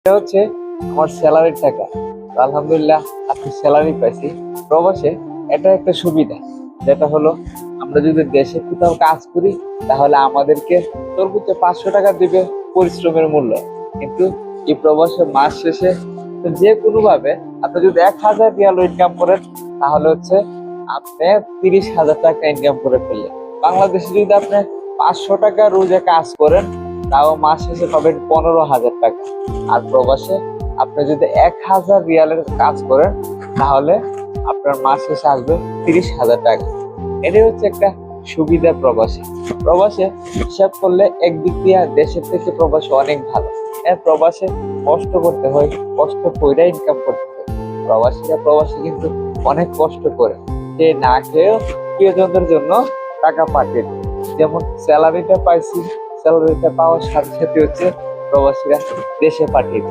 এটা হচ্ছে আমার স্যালারির টাকা। আলহামদুলিল্লাহ আপনি স্যালারি পাইছি প্রবাসে। এটা একটা সুবিধা, যেটা হলো আমরা যদি দেশে কোথাও কাজ করি তাহলে আমাদেরকে সর্বোচ্চ 500 টাকা দিবে পরিশ্রমের মূল্য। কিন্তু এই প্রবাসে মাস শেষে তো যে কোনো ভাবে আপনি যদি 1000 রিয়াল ইনকাম করেন তাহলে হচ্ছে আপনি 30,000 টাকা ইনকাম করে ফেললেন। বাংলাদেশে যদি আপনি 500 টাকা রোজে কাজ করেন তাও মাস শেষে পাবেন 15,000 টাকা। আর প্রবাসে আপনি যদি 1000 রিয়ালের কাজ করেন তাহলে আপনার মাস শেষে আসবে 30,000 টাকা। এটাই হচ্ছে একটা সুবিধা প্রবাসে। প্রবাসে হিসাব করলে একদিক দিয়ে দেশের থেকে প্রবাসে অনেক ভালো। প্রবাসে কষ্ট করতে হয়, কষ্ট করে ইনকাম করতে হয়। প্রবাসী কিন্তু অনেক কষ্ট করে, সে না খেয়েও প্রিয়জনদের জন্য টাকা পাঠিয়ে দেয়। যেমন স্যালারিটা পাইছি, স্যালারিটা পাওয়ার সাথে সাথে হচ্ছে প্রবাসীরা দেশে পাঠিয়ে দেয়।